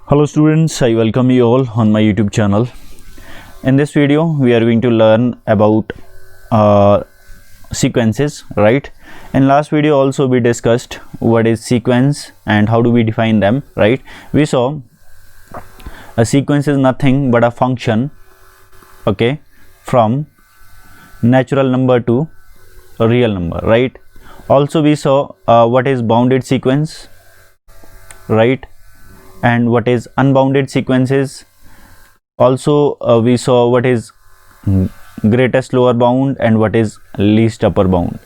Hello students, I welcome you all on my YouTube channel. In this video we are going to learn about sequences, right? In last video also we discussed what is sequence and how do we define them, right? We saw a sequence is nothing but a function, okay, from natural number to a real number, right? Also we saw what is bounded sequence, right, and what is unbounded sequences. Also we saw what is greatest lower bound and what is least upper bound.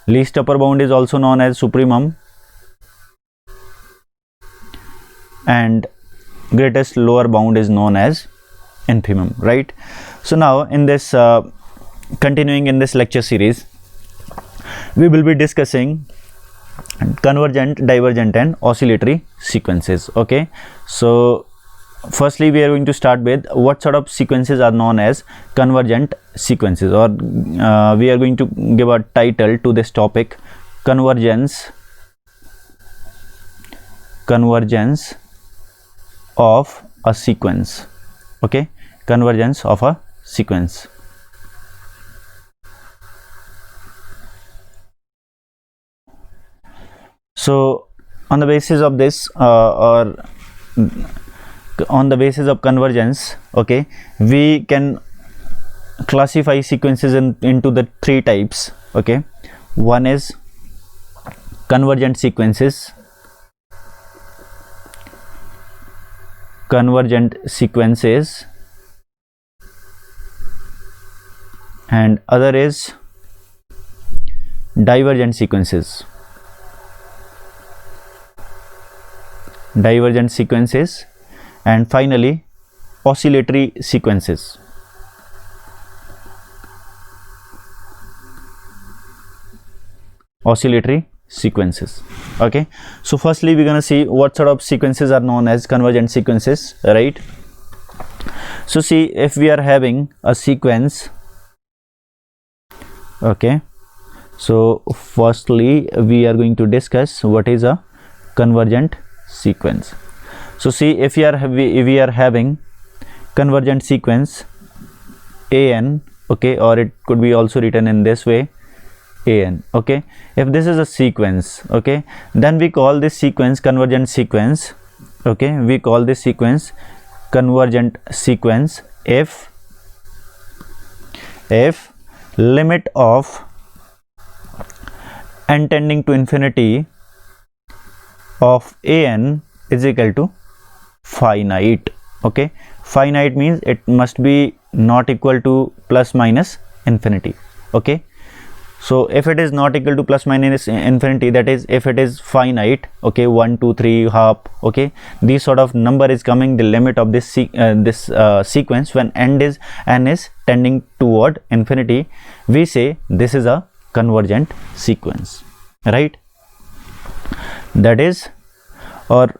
Least upper bound is also known as supremum and greatest lower bound is known as infimum, right? So now in this continuing in this lecture series, we will be discussing convergent, divergent and oscillatory sequences. Okay, so firstly we are going to start with what sort of sequences are known as convergent sequences, or we are going to give a title to this topic: convergence of a sequence. Okay, convergence of a sequence. So on the basis of this or on the basis of convergence, okay, we can classify sequences into the three types. Okay, one is convergent sequences, and other is divergent sequences. And finally oscillatory sequences. Okay, so firstly we're gonna see what sort of sequences are known as convergent sequences, right? So see, if we are having a sequence, okay, so firstly we are going to discuss what is a convergent sequence. So see, if we are having convergent sequence an, okay, or it could be also written in this way, an, okay. If this is a sequence, okay, then we call this sequence convergent sequence. Okay, we call this sequence convergent sequence if limit of n tending to infinity of an is equal to finite. Okay, finite means it must be not equal to plus minus infinity. Okay, so if it is not equal to plus minus infinity, that is if it is finite, okay, 1 2 3 half, okay, this sort of number is coming the limit of this sequence when n is tending toward infinity, we say this is a convergent sequence, right? That is, or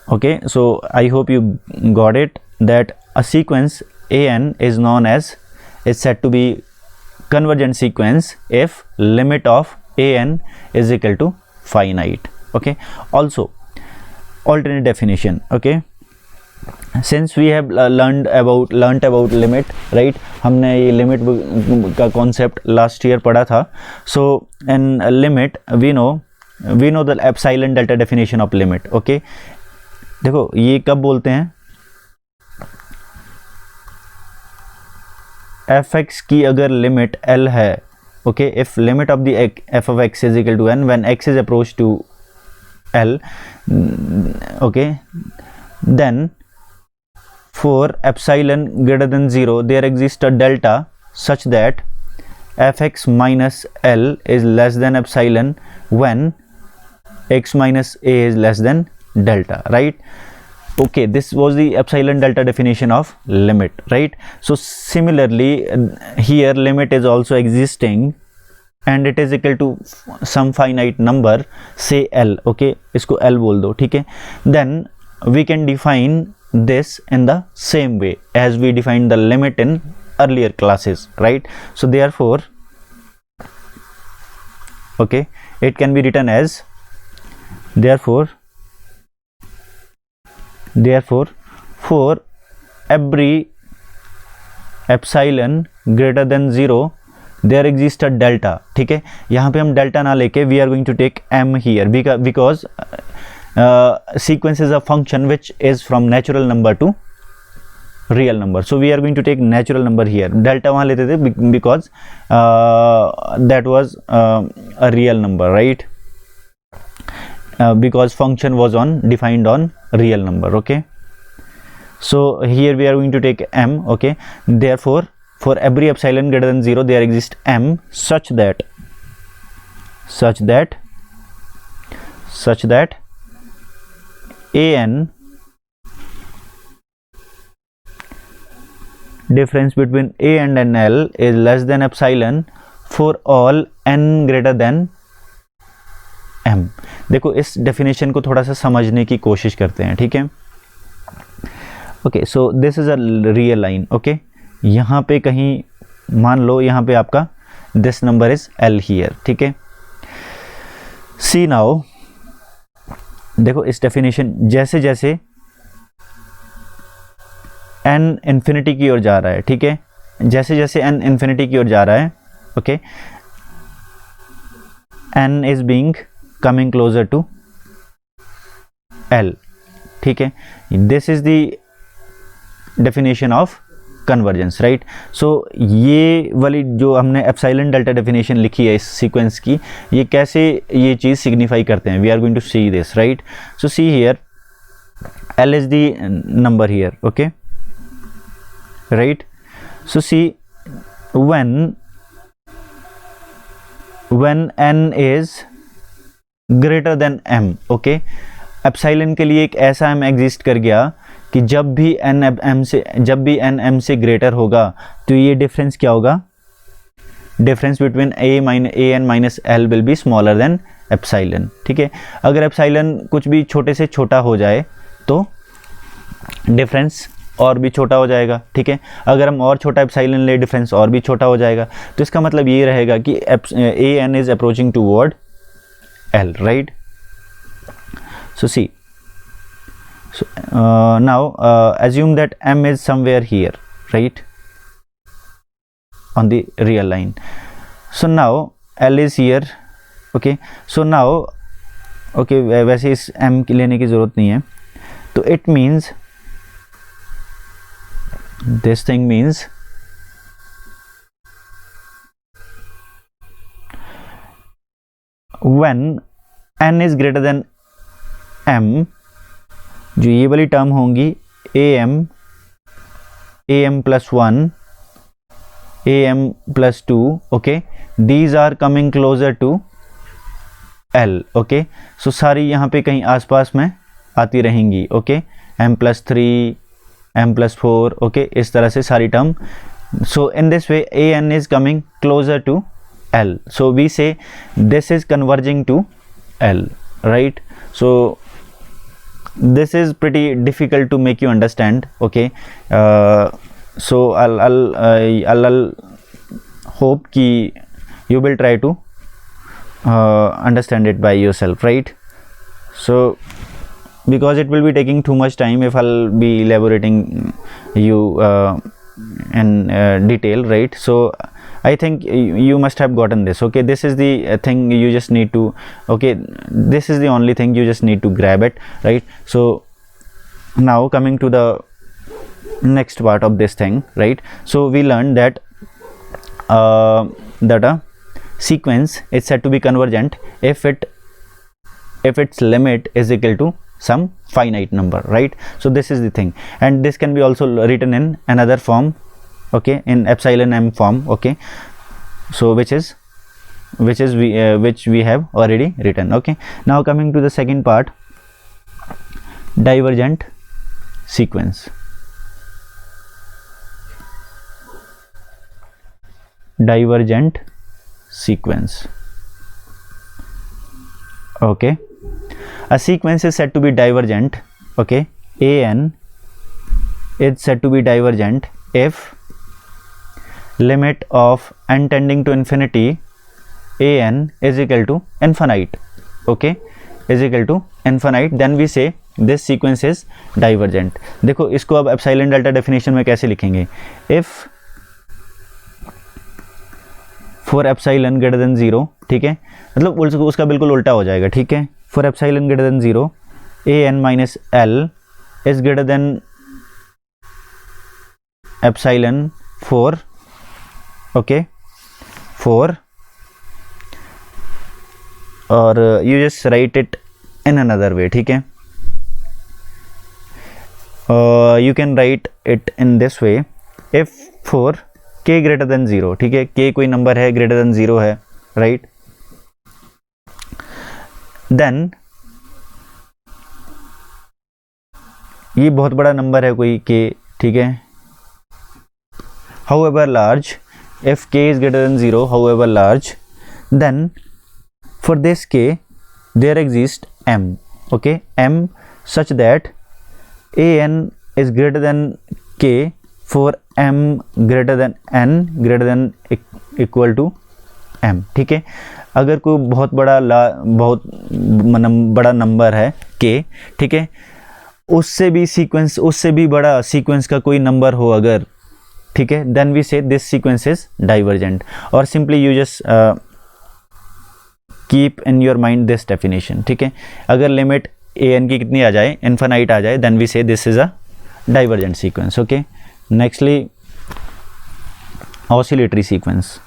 okay, so I hope you got it, that a sequence an is said to be convergent sequence if limit of an is equal to finite. Okay, also alternate definition. Okay, since we have learned about limit, right? हमने ये limit का concept last year पढ़ा था. So in limit we know the epsilon delta definition of limit. Okay, देखो ये कब बोलते हैं, fx की अगर लिमिट l है, okay, if limit of the f of x is equal to n when x is approach to l, okay, then for epsilon greater than 0 there exists a delta such that fx minus l is less than epsilon when x minus a is less than delta, right? Okay, this was the epsilon delta definition of limit, right? So similarly here limit is also existing and it is equal to some finite number, say l. Okay, इसको l बोल दो, ठीक है? Then we can define this in the same way as we defined the limit in earlier classes, right? So therefore, okay, it can be written as, therefore therefore for every epsilon greater than 0 there exists a delta. ठीक है, यहाँ पे हम delta ना लेके we are going to take m here because sequence is a function which is from natural number to real number, so we are going to take natural number here. delta वहाँ लेते थे because that was a real number, right? Because function was defined on real number. Okay, so here we are going to take m. Okay, therefore for every epsilon greater than 0 there exists m such that an difference between a and nl is less than epsilon for all n greater than m. देखो इस definition को थोड़ा सा समझने की कोशिश करते हैं. ठीक है, okay, so this is a real line. Okay, यहाँ पे कहीं मान लो यहाँ पे आपका this number is l here. ठीक है, सी नाउ देखो इस डेफिनेशन जैसे जैसे n इन्फिनिटी की ओर जा रहा है. ठीक है, जैसे जैसे n इन्फिनिटी की ओर जा रहा है, okay, n is being coming closer to l. ठीक है, this is the definition of convergence, right? So ये वाली जो हमने एप्सिलॉन डेल्टा डेफिनेशन लिखी है इस सीक्वेंस की, ये कैसे ये चीज़ सिग्निफाई करते हैं, we are going to see this, right? So see here l is the number here. Okay, right? So see when n is greater than m, okay, epsilon के लिए एक ऐसा m एग्जिस्ट कर गया कि जब भी n m से ग्रेटर होगा तो ये डिफरेंस क्या होगा, difference between an minus l will be smaller than epsilon. ठीक है, अगर एप्सिलॉन कुछ भी छोटे से छोटा हो जाए तो डिफरेंस और भी छोटा हो जाएगा. ठीक है, अगर हम और छोटा एप्सिलॉन ले डिफरेंस और भी छोटा हो जाएगा. तो इसका मतलब ये रहेगा कि an is approaching toward l, right? So see, so now assume that m is somewhere here, right, on the real line. So now l is here. Okay, so now okay, वैसे इस m की लेने की ज़रूरत नहीं है. तो it means this thing means when n is greater than m, जो ये वाली टर्म होंगी am plus 1, am plus 2, okay, these are coming closer to l. okay, so सारी यहाँ पे कहीं आसपास में आती रहेंगी. okay, m plus 3, m plus 4, okay, इस तरह से सारी term. so in this way an is coming closer to l, so we say this is converging to l, right? so this is pretty difficult to make you understand. okay, so I'll hope ki you will try to understand it by yourself, right? so because it will be taking too much time if I'll be elaborating you in detail, right? so I think you must have gotten this. okay, this is the thing you just need to, okay, this is the only thing you just need to grab it, right? so now coming to the next part of this thing, right? so we learned that that a sequence is said to be convergent if its limit is equal to some finite number, right? so this is the thing, and this can be also written in another form, okay, in epsilon m form. okay, so which we have already written. okay, now coming to the second part, divergent sequence. Divergent sequence. okay, a sequence is said to be divergent. okay, an is said to be divergent if limit of n tending to infinity an is equal to infinite. okay, is equal to infinite, then we say this sequence is divergent. देखो इसको अब epsilon delta definition में कैसे लिखेंगे, if for epsilon greater than 0, ठीक है, मतलब उसका बिल्कुल उल्टा हो जाएगा, ठीक है, for epsilon greater than 0 an minus L is greater than epsilon for, okay, for, और you just write it in another way, ठीक है, you can write it in this way, if for k greater than 0, ठीक है, k कोई number है greater than 0 है, right, then ये बहुत बड़ा नंबर है कोई k, ठीक है, however large, if k is greater than 0, however large, then for this k there exists m, okay, m such that an is greater than k for m greater than n greater than equal to m, ठीक है, अगर कोई बहुत बड़ा बड़ा number है k, ठीक है, उससे भी बड़ा सीक्वेंस का कोई नंबर हो अगर, ठीक है, देन वी से दिस सीक्वेंस इज डाइवर्जेंट, और simply you just keep in your mind this definition, ठीक है, अगर लिमिट an की कितनी आ जाए, इनफाइनाइट आ जाए, देन वी से this is a divergent sequence, okay. Nextly oscillatory sequence,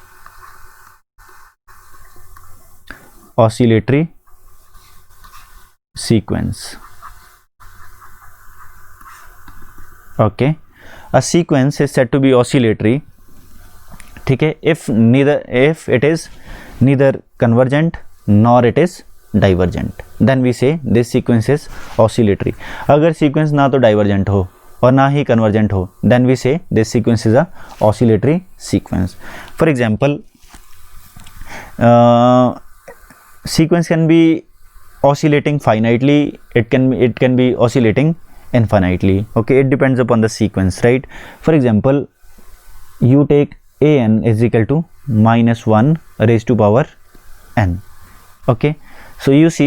oscillatory sequence, okay, a sequence is said to be oscillatory, ठीक है, if it is neither convergent nor it is divergent, then we say this sequence is oscillatory। अगर sequence ना तो divergent हो और ना ही convergent हो, then we say this sequence is a oscillatory sequence। For example, sequence can be oscillating finitely, it can be oscillating infinitely, okay, it depends upon the sequence, right? For example, you take an is equal to minus 1 raised to power n, okay, so you see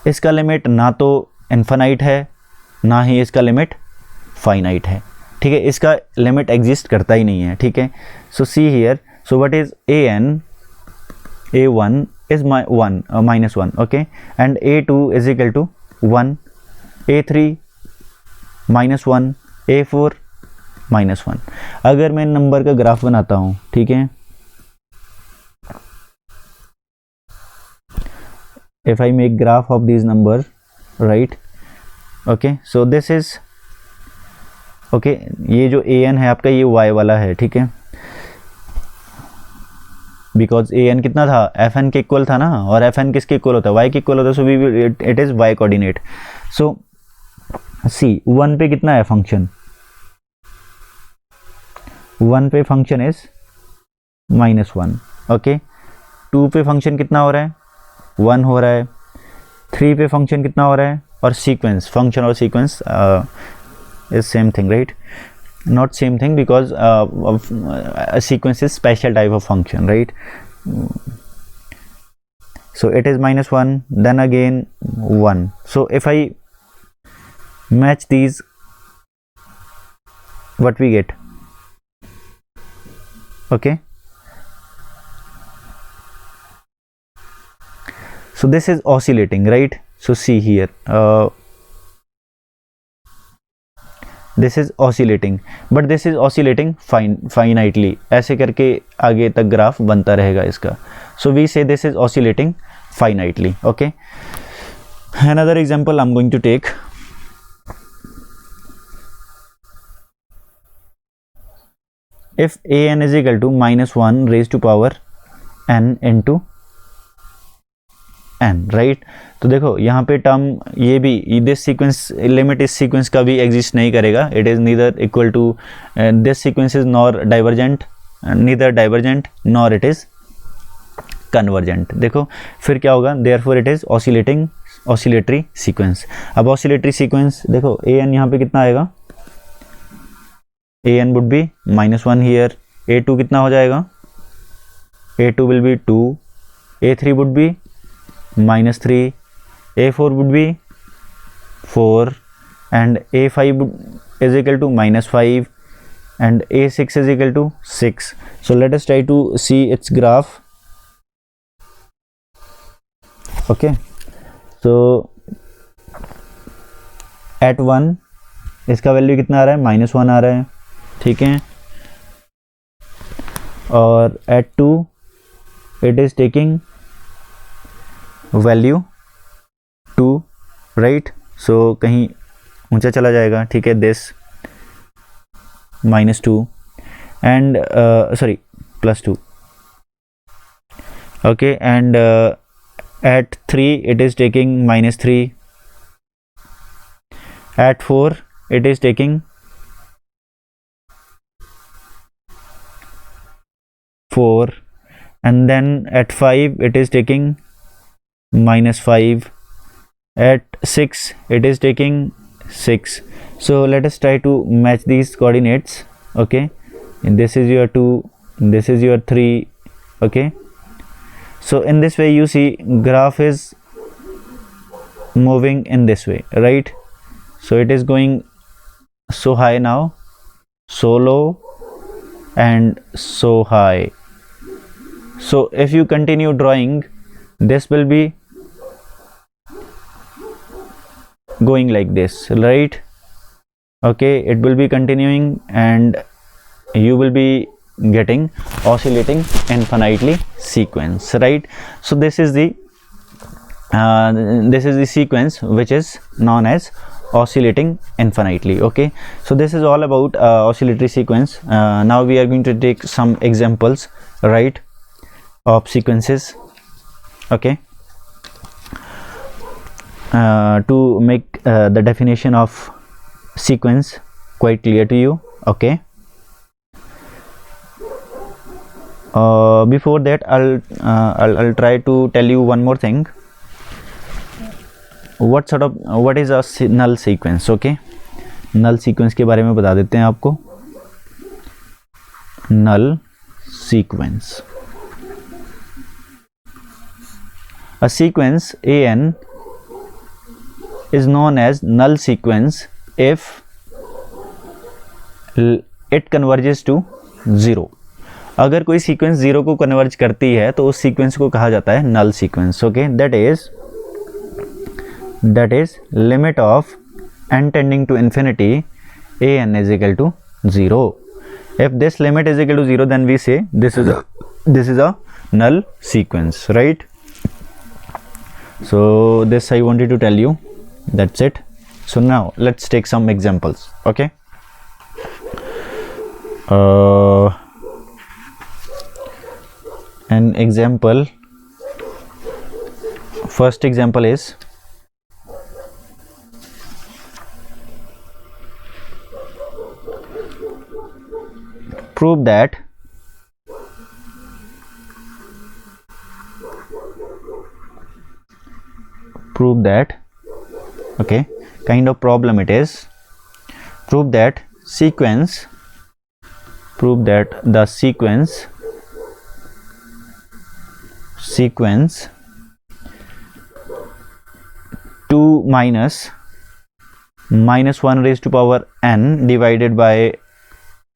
इसका limit ना तो infinite है ना ही इसका limit finite है, ठीक है, इसका लिमिट एग्जिस्ट करता ही नहीं है, ठीक है, so see here, so what is an, a1 is minus 1, okay, and a2 is equal to 1, a3 minus 1, a4 minus 1। अगर मैं नंबर का ग्राफ बनाता हूं, ठीक है, if I make graph of these numbers, right, okay, so this is, okay, ये जो an है आपका ये y वाला है, ठीक है, बिकॉज an कितना था, fn के इक्वल था ना, और fn किसके इक्वल होता है, y के इक्वल होता है, so it is y coordinate. So see 1 पे कितना है फंक्शन, 1 पे फंक्शन इज माइनस 1, ओके, 2 पे फंक्शन कितना हो रहा है, 1 हो रहा है, 3 पे फंक्शन कितना हो रहा है, और सीक्वेंस, फंक्शन और sequence is same thing, right, not same thing because a sequence is special type of function, right? So it is minus 1, then again 1, so if I match these, what we get, okay, so this is oscillating, right? So see here, this is oscillating, but this is oscillating finitely, ऐसे करके आगे तक graph बनता रहेगा इसका, so we say this is oscillating finitely, okay। Another example I'm going to take, if an is equal to minus 1 raised to power n into n, right, तो देखो यहाँ पे टर्म ये भी, दिस सीक्वेंस लिमिट इस sequence का भी exist नहीं करेगा, it is neither equal to this sequence is nor divergent, neither divergent nor it is convergent. देखो फिर क्या होगा, therefore it is oscillatory sequence. अब ऑसिलेटरी सीक्वेंस देखो, an यहाँ पे कितना आएगा, an would be minus 1 here, a2 कितना हो जाएगा, a2 will be 2, a3 would be -3, a4 would be 4 and a5 is equal to -5 and a6 is equal to 6. So let us try to see its graph. Okay, so at 1 इसका value कितना आ रहा है, -1 आ रहा है, ठीक है, और at 2 it is taking value 2, right. So कहीं ऊंचा चला जाएगा, ठीक है, this -2 and sorry +2. okay, and at 3 it is taking -3, at 4 it is taking 4, and then at 5 it is taking -5, at 6 it is taking 6. So let us try to match these coordinates. Okay, and this is your 2, this is your 3. okay, so in this way you see graph is moving in this way, right? So it is going so high now, so low, and so high. So if you continue drawing, this will be going like this, right? Okay, it will be continuing and you will be getting oscillating infinitely sequence, right? So this is the sequence which is known as oscillating infinitely. Okay, so this is all about oscillatory sequence. Now we are going to take some examples, right, of sequences. Okay, to make the definition of sequence quite clear to you. Okay, before that I'll try to tell you one more thing. what is a null sequence? Okay, null sequence के बारे में बता देते हैं आपको. null sequence, a sequence an is known as null sequence if it converges to 0. अगर कोई sequence 0 को कन्वर्ज करती है तो उस सीक्वेंस को कहा जाता है null sequence. Okay, that is limit of n tending to infinity an is equal to 0. If this limit is equal to 0, then we say this is a null sequence, right? So this I wanted to tell you. That's it. So now let's take some examples. Okay, an example, first example is prove that okay, kind of problem it is. Prove that the sequence 2 minus -1 raised to power n divided by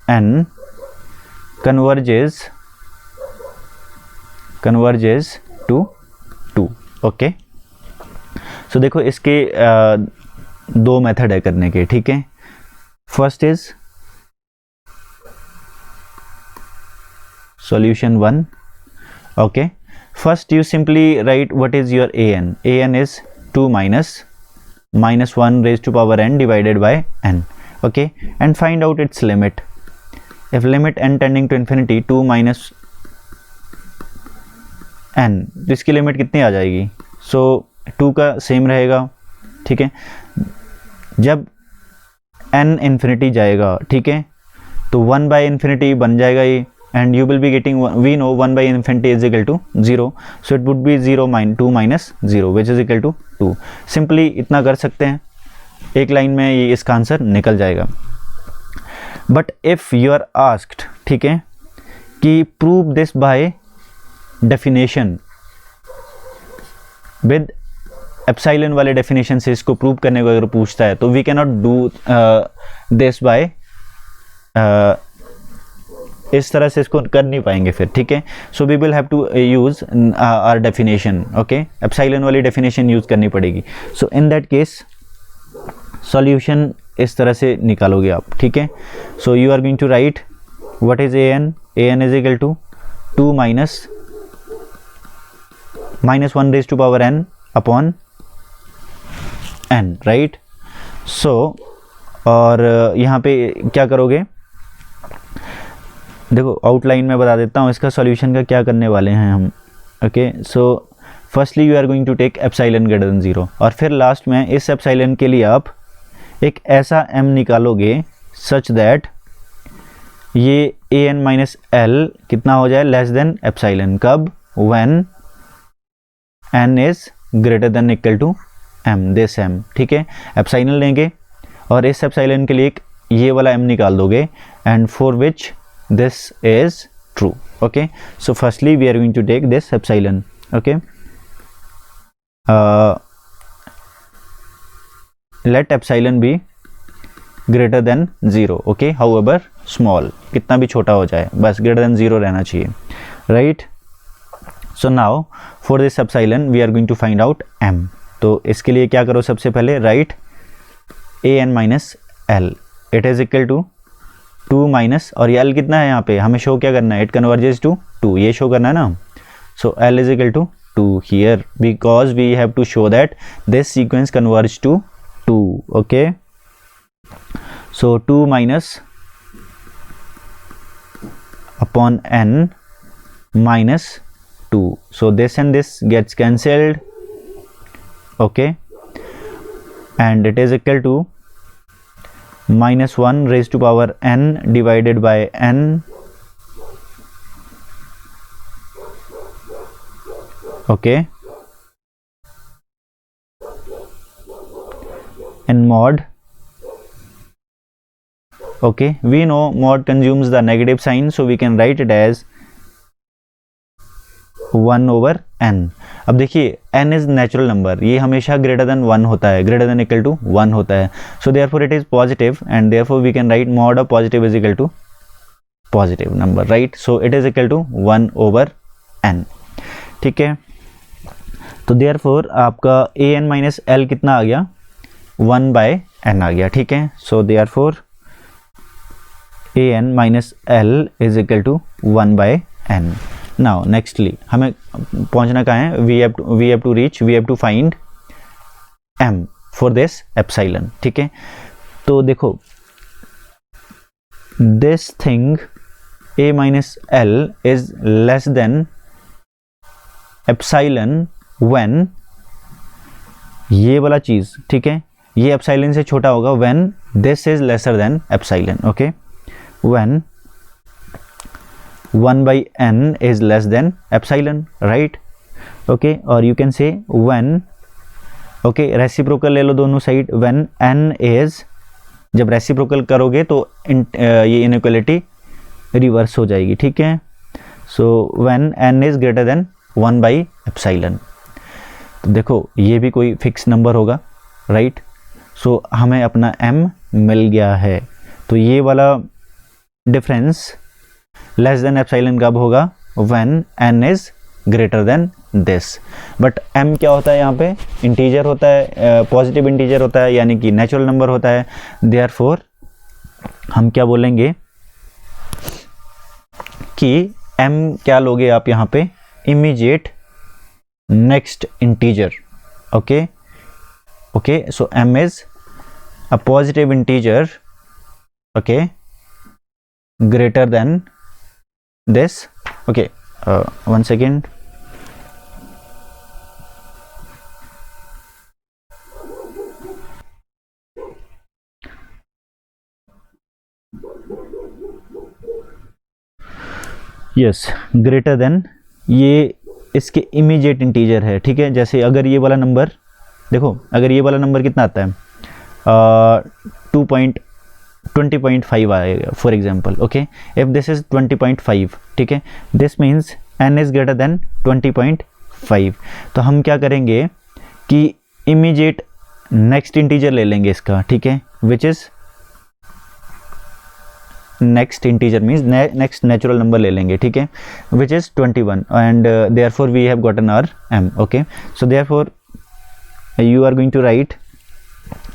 n converges to 2. Okay, सो देखो इसके दो method है करने के, ठीक है. First is solution 1. okay, first you simply write what is your an is 2 minus -1 raised to power n divided by n. okay, and find out its limit. if limit n tending to infinity 2 minus n, तो इसकी limit कितनी आ जाएगी? सो 2 का same रहेगा, ठीक है. जब n infinity जाएगा, ठीक है, तो 1 बाई इन्फिनिटी बन जाएगा ये, and you will be getting we know 1 by infinity is equal to 0, so it would be 2 minus 0 which is equal to 2. simply इतना कर सकते हैं, एक लाइन में ये इसका आंसर निकल जाएगा. but if you are asked, ठीक है, कि prove this by definition with epsilon वाले डेफिनेशन से इसको प्रूव करने को अगर पूछता है तो we can not do this by, इस तरह से इसको कर नहीं पाएंगे फिर, ठीक है। So we will have to use our definition, okay, epsilon वाली डेफिनेशन यूज करनी पड़ेगी। So in that case solution इस तरह से निकालोगे आप, ठीक है। So you are going to write what is a n is equal to 2 minus 1 raise to power n upon n, right. So और यहाँ पे क्या करोगे, देखो आउटलाइन में बता देता हूँ इसका सॉल्यूशन का क्या करने वाले हैं हम, okay. So firstly you are going to take epsilon greater than 0 और फिर लास्ट में इस एप्सिलॉन के लिए आप एक ऐसा m निकालोगे सच दैट ये an माइनस l कितना हो जाए, लेस देन एप्सिलॉन। कब, when n is greater than equal to m, this m, ठीक है। एप्सिलॉन लेंगे और इस एप्सिलॉन के लिए एक ये वाला m निकाल दोगे and for which this is true, okay। So firstly we are going to take this epsilon, okay। Let epsilon be greater than 0, okay, however small, कितना भी छोटा हो जाए बस greater than 0 रहना चाहिए, right। So now for this epsilon we are going to find out m। तो इसके लिए क्या करो, सबसे पहले write an minus l, it is equal to 2 minus, और ये l कितना है यहाँ पे हमें शो क्या करना है, इट कन्वर्जेस टू 2, ये शो करना है ना। So l is equal to 2 here because we have to show that this sequence converge to 2, okay. So 2 minus upon n minus 2, so this and this gets cancelled, okay, and it is equal to minus 1 raised to power n divided by n, okay, and mod, okay, we know mod consumes the negative sign, so we can write it as 1 over n। अब देखिए n is natural number, ये हमेशा greater than 1 होता है, greater than equal to 1 होता है। So therefore it is positive and therefore we can write mod of positive is equal to positive number, right. So it is equal to 1 over n, ठीक है। तो therefore आपका an minus l कितना आ गया, 1 by n आ गया, ठीक है। So therefore an minus l is equal to 1 by n। Now nextly हमें पहुंचना कहाँ है, we have to find m for this epsilon, ठीक है। तो देखो this thing a minus l is less than epsilon when, ये वाला चीज, ठीक है, ये एप्सिलॉन से छोटा होगा when this is lesser than epsilon, okay, when 1 by n is less than epsilon, right, okay। और you can say when, okay, reciprocal ले लो दोनों साइड, when n is, जब रेसिप्रोकल करोगे तो ये इनइक्वालिटी रिवर्स हो जाएगी, ठीक है। सो when n is greater than 1 by epsilon, तो देखो ये भी कोई फिक्स नंबर होगा, राइट। सो हमें अपना m मिल गया है, तो ये वाला डिफरेंस लेस देन एप्सिलॉन कब होगा, when n is greater then this. But m क्या होता है यहाँ पे, इंटीजर होता है, पॉजिटिव इंटीजर होता है, यानी कि नेचुरल नंबर होता है। देयरफॉर हम क्या बोलेंगे कि m क्या लोगे आप यहाँ पे, immediate next integer, okay, okay. So m is a positive integer, okay, greater than this, okay, 1 second, yes, greater than, ये इसके इमीडिएट इंटीजर है, ठीक है। जैसे अगर ये वाला नंबर देखो, अगर ये वाला नंबर कितना आता है, 20.5 आएगा for example, okay. If this is 20.5, ठीक है, this means n is greater then 20.5। तो हम क्या करेंगे कि इमीडिएट नेक्स्ट इंटीजर ले लेंगे इसका, ठीक है, which is next integer means next natural number ले लेंगे, ठीक है, which is 21 and therefore we have gotten our m, okay. So therefore you are going to write,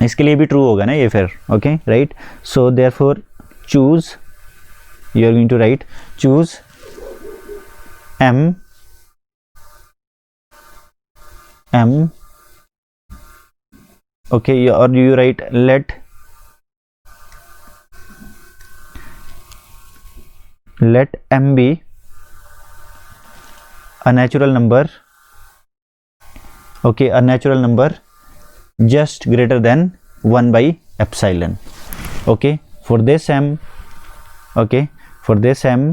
इसके लिए भी ट्रू होगा ना ये फिर, okay, right. So therefore choose, you are going to write choose m okay, or you write let m be a natural number, okay, a natural number just greater than 1 by epsilon, okay, for this m, okay, for this m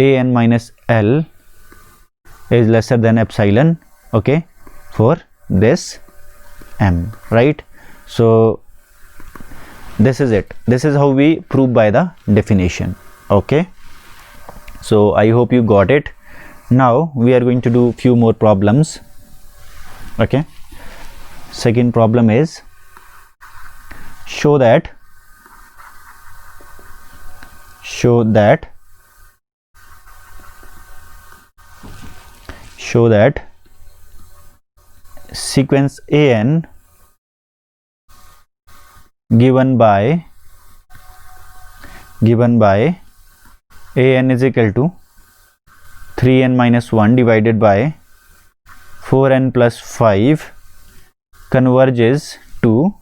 an minus l is lesser than epsilon, okay, for this m, right? So this is it, this is how we prove by the definition, okay. So I hope you got it. Now we are going to do few more problems, okay. Second problem is show that sequence an given by an is equal to 3n minus 1 divided by 4n plus 5 converges to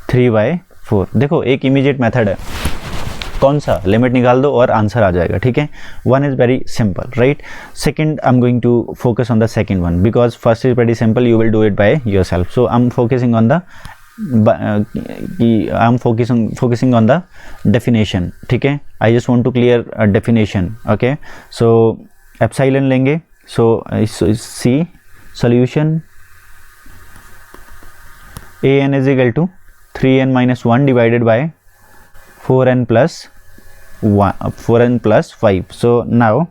3/4। देखो एक immediate method है, कौन सा, limit निकाल दो और answer आ जाएगा, ठीक है। One is very simple, right. Second I am going to focus on the second one because first is very simple, you will do it by yourself. So I am focusing on the definition, ठीक है। I just want to clear definition, okay. So epsilon लेंगे, so see solution an is equal to 3n minus 1 divided by 4n plus 5. So now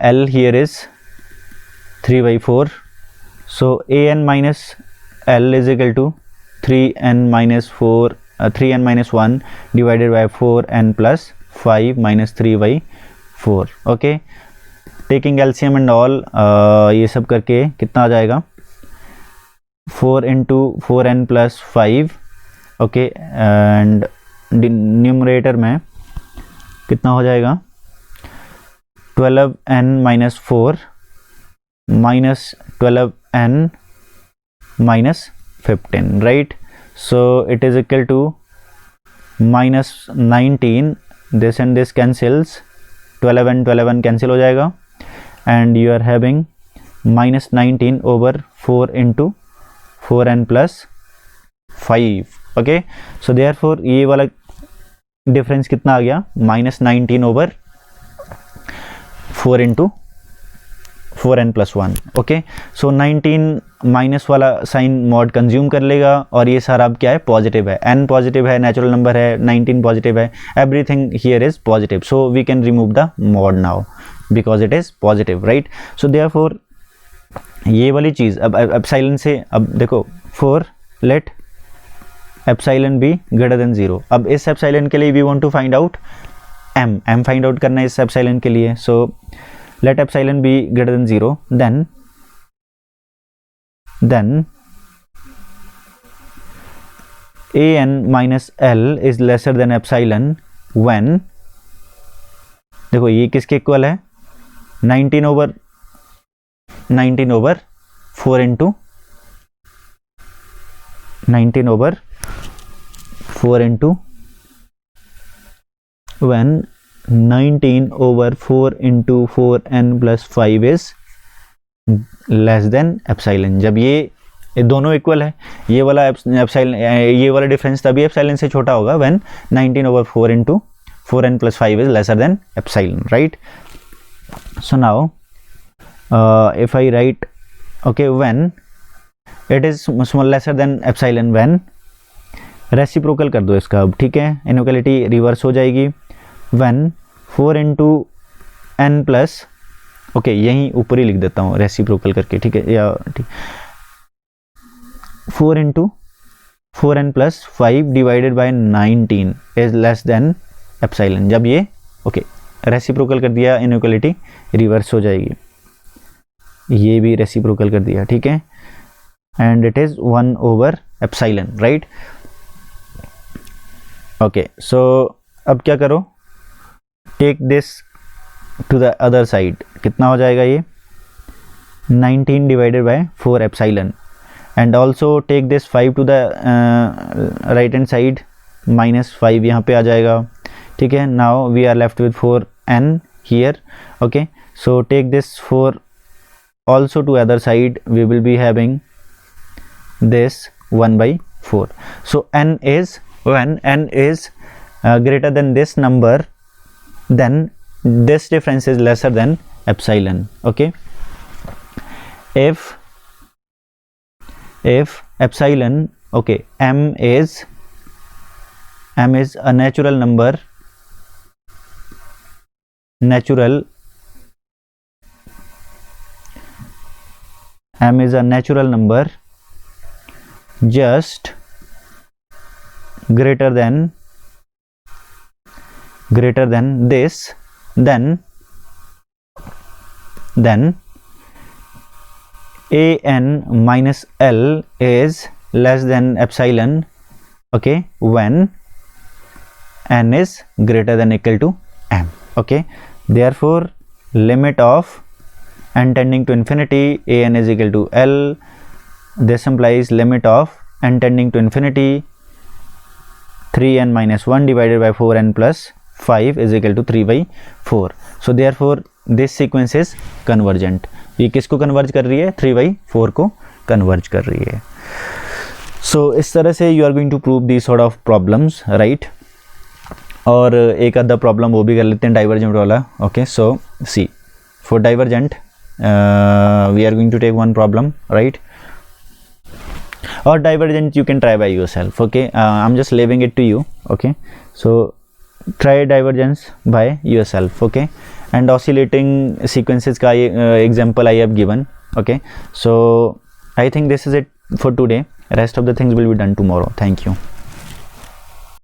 L here is 3/4. So an minus L is equal to 3n minus 1 divided by 4n plus 5 minus 3/4, okay. Taking LCM and all, ये सब करके कितना आ जाएगा, 4 into 4n plus 5, okay, and numerator में कितना हो जाएगा, 12n minus 4 minus 12n minus 15, right? So it is equal to minus 19, this and this cancels, 12 cancel हो जाएगा, and you are having minus 19 over 4 into 4n plus 5, okay. So therefore ये वाला difference कितना आ गया, minus 19 over 4 into 4n plus 1, okay. So 19 minus वाला sign mod consume कर लेगा और ये सारा अब क्या है, पॉजिटिव है, n पॉजिटिव है, नेचुरल नंबर है, 19 पॉजिटिव है, everything here is positive, so we can remove the mod now because it is positive, right. So therefore ये वाली चीज़ अब एप्सिलॉन से, अब देखो for let epsilon be greater than 0, अब इस एप्सिलॉन के लिए we want to find out m find out करना है इस एप्सिलॉन के लिए। So let epsilon be greater than 0, then an minus l is lesser than epsilon when, देखो ये किसके इक्वल है, 19 over 4 into 19 over 4 into when 19 over 4 into 4n plus 5 is less than epsilon. जब ये दोनों इक्वल है, ये वाला एप्सिलॉन, ये वाला डिफरेंस तभी एप्सिलॉन से छोटा होगा when 19 over 4 into 4n plus 5 is lesser than epsilon, right? So now if I write, okay, when it is small lesser than epsilon, when reciprocal कर दो इसका अब, ठीक है, इनइक्वालिटी रिवर्स हो जाएगी। when 4 into n plus okay यहीं ऊपर ही लिख देता हूँ रेसिप्रोकल करके, ठीक है, या ठीक 4 into 4n plus 5 divided by 19 is less than epsilon. जब ये ओके रेसिप्रोकल कर दिया, इनइक्वालिटी रिवर्स हो जाएगी, ये भी रेसिप्रोकल कर दिया, ठीक है, and it is 1 over epsilon, right. Okay so अब क्या करो, take this to the other side, कितना हो जाएगा ये 19 divided by 4 epsilon, and also take this 5 to the right hand side, -5 यहाँ पे आ जाएगा, ठीक है। Now we are left with 4n here, okay so take this 4 also to other side, we will be having this 1/4. So n is, when n is greater than this number, then this difference is lesser than epsilon, okay. If epsilon, okay, m is a natural number, m is a natural number just greater than this, then an minus l is less than epsilon, okay, when n is greater than equal to m, okay. Therefore limit of n tending to infinity an is equal to l. This implies limit of n tending to infinity 3n minus 1 divided by 4n plus 5 is equal to 3/4. So therefore this sequence is convergent. ये किसको converge कर रही है, 3/4 को converge कर रही है। So इस तरह से you are going to prove these sort of problems, right? और एक आधा प्रॉब्लम वो भी कर लेते हैं डाइवर्जेंट वाला, okay. So see for divergent we are going to take one problem, right? Or divergent you can try by yourself, okay. I'm just leaving it to you, okay. So try divergence by yourself, okay. And oscillating sequences का example I have given, okay. So I think this is it for today. Rest of the things will be done tomorrow. Thank you.